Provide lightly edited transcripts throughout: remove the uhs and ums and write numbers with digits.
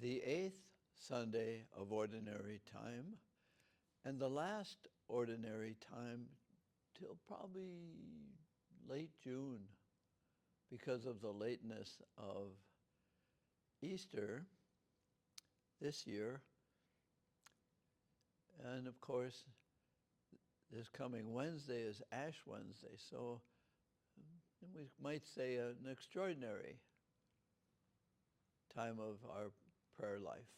the 8th Sunday of Ordinary Time, and the last Ordinary Time till probably late June because of the lateness of Easter this year. And of course, this coming Wednesday is Ash Wednesday, so we might say an extraordinary time of our prayer life,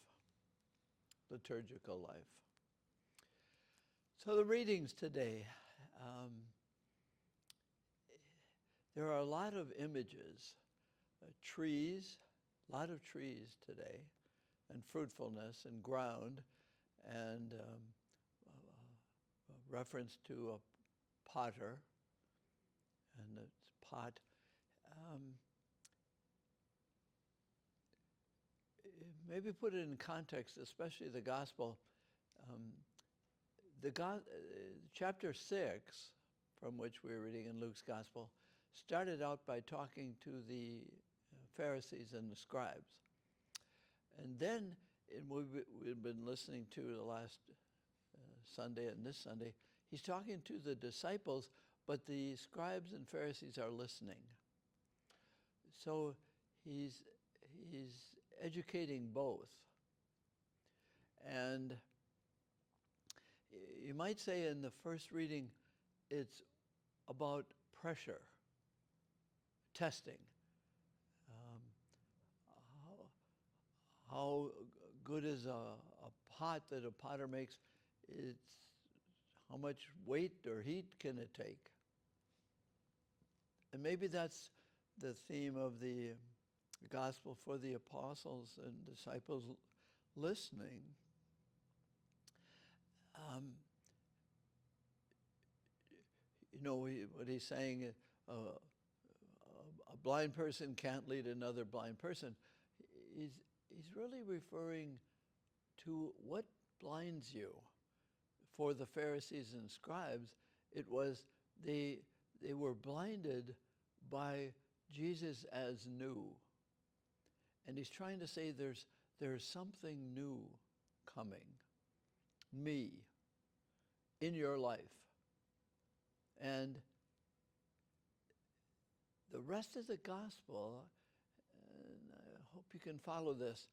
liturgical life. So the readings today, there are a lot of images, trees, a lot of trees today, and fruitfulness and ground, and reference to a potter and its pot. Maybe put it in context, especially the gospel. Chapter 6, from which we're reading in Luke's gospel, started out by talking to the Pharisees and the scribes. And then we've been listening to the last Sunday and this Sunday, he's talking to the disciples, but the scribes and Pharisees are listening. So he's educating both. And you might say in the first reading, it's about pressure, testing. How good is a pot that a potter makes? It's how much weight or heat can it take? And maybe that's the theme of the gospel for the apostles and disciples listening. What he's saying, a blind person can't lead another blind person. He's really referring to what blinds you. For the Pharisees and scribes, it was they were blinded by Jesus as new. And he's trying to say there's something new coming. Me, in your life. And the rest of the gospel, and I hope you can follow this,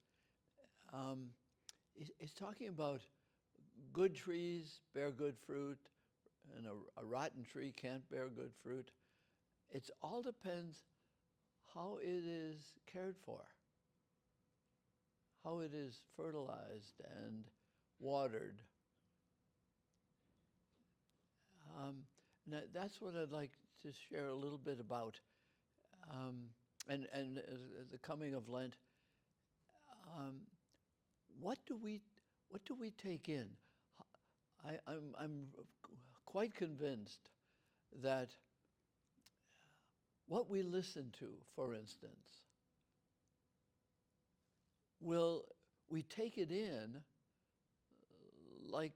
it's talking about good trees bear good fruit, and a rotten tree can't bear good fruit. It all depends how it is cared for, how it is fertilized and watered. That's what I'd like to share a little bit about. And the coming of Lent, what do we take in? I'm quite convinced that what we listen to, for instance, we take it in like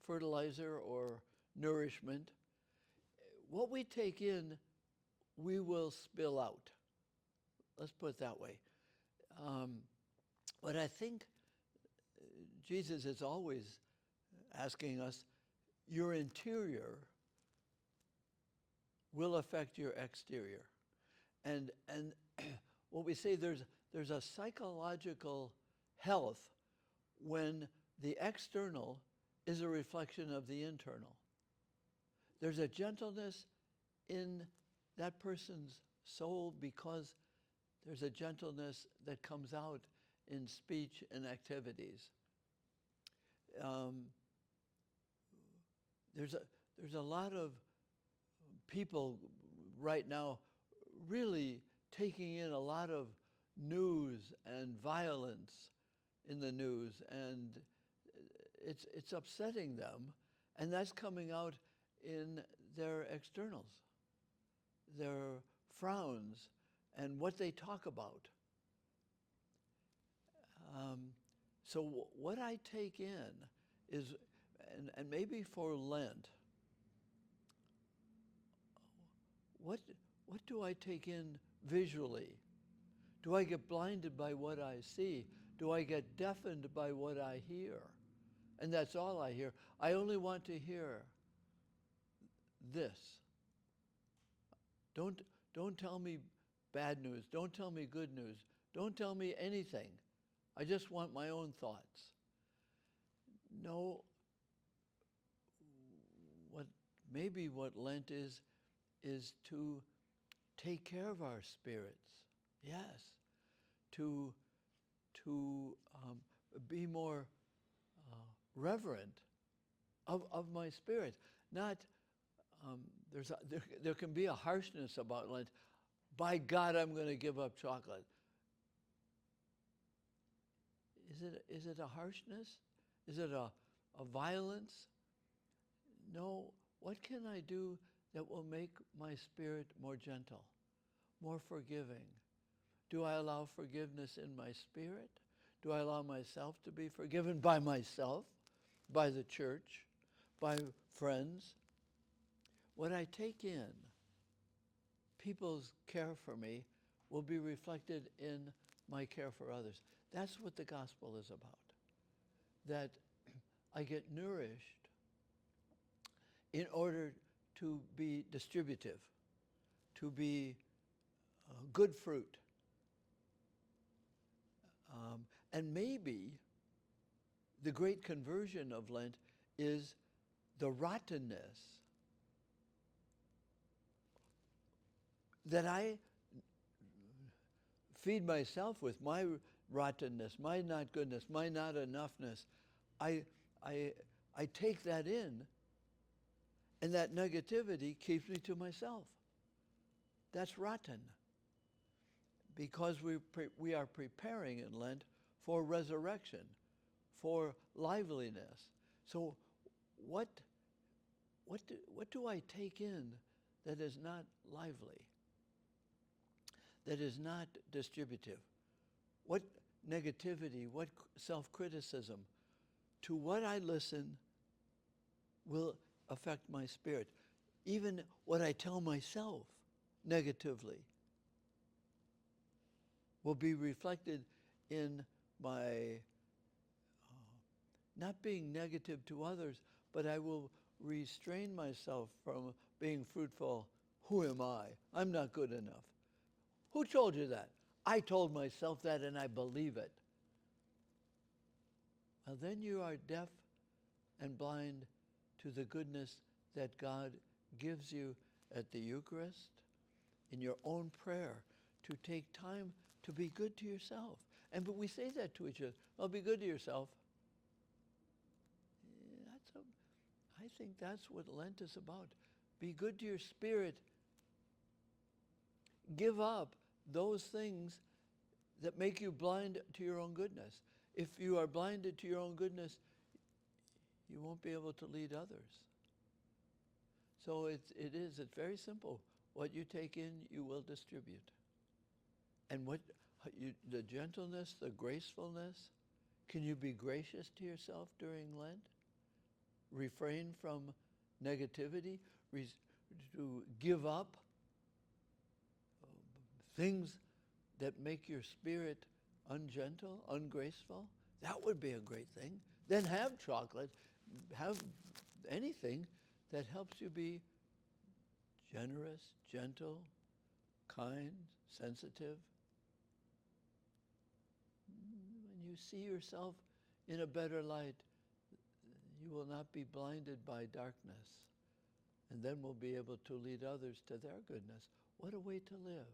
fertilizer or nourishment. What we take in, we will spill out. Let's put it that way. But I think Jesus is always asking us, your interior will affect your exterior. And what we say, there's a psychological health when the external is a reflection of the internal. There's a gentleness in that person's soul because there's a gentleness that comes out in speech and activities. There's a lot of people right now really taking in a lot of news and violence in the news, and it's upsetting them, and that's coming out in their externals, their frowns, and what they talk about. So what I take in is, and maybe for Lent, what do I take in visually? Do I get blinded by what I see? Do I get deafened by what I hear? And that's all I hear. I only want to hear this. Don't tell me bad news. Don't tell me good news. Don't tell me anything. I just want my own thoughts. No, what Lent is to take care of our spirits. Yes, to be more reverent of my spirit. Not there can be a harshness about Lent. By God, I'm going to give up chocolate. Is it a harshness? Is it a violence? No. What can I do that will make my spirit more gentle, more forgiving? Do I allow forgiveness in my spirit? Do I allow myself to be forgiven by myself, by the church, by friends? What I take in, people's care for me, will be reflected in my care for others. That's what the gospel is about. That I get nourished in order to be distributive, to be good fruit. And maybe the great conversion of Lent is the rottenness that I feed myself with, my rottenness, my not goodness, my not enoughness. I take that in, and that negativity keeps me to myself. That's rotten. Because we are preparing in Lent for resurrection, for liveliness. So what do I take in that is not lively, that is not distributive? What negativity, what self-criticism, to what I listen will affect my spirit. Even what I tell myself negatively will be reflected in my not being negative to others, but I will restrain myself from being fruitful. Who am I? I'm not good enough. Who told you that? I told myself that and I believe it. Well, then you are deaf and blind to the goodness that God gives you at the Eucharist, in your own prayer, to take time to be good to yourself. But we say that to each other. Oh, be good to yourself. I think that's what Lent is about. Be good to your spirit. Give up those things that make you blind to your own goodness. If you are blinded to your own goodness, you won't be able to lead others. So it's very simple. What you take in, you will distribute. And the gentleness, the gracefulness, can you be gracious to yourself during Lent? Refrain from negativity, to give up things that make your spirit ungentle, ungraceful. That would be a great thing. Then have chocolate, have anything that helps you be generous, gentle, kind, sensitive. When you see yourself in a better light, you will not be blinded by darkness, and then we'll be able to lead others to their goodness. What a way to live.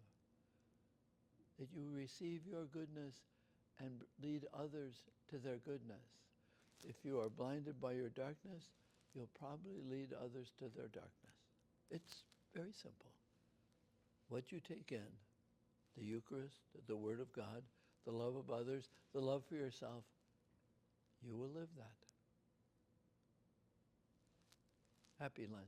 That you receive your goodness and lead others to their goodness. If you are blinded by your darkness, you'll probably lead others to their darkness. It's very simple. What you take in, the Eucharist, the Word of God, the love of others, the love for yourself, you will live that. Happy Lent.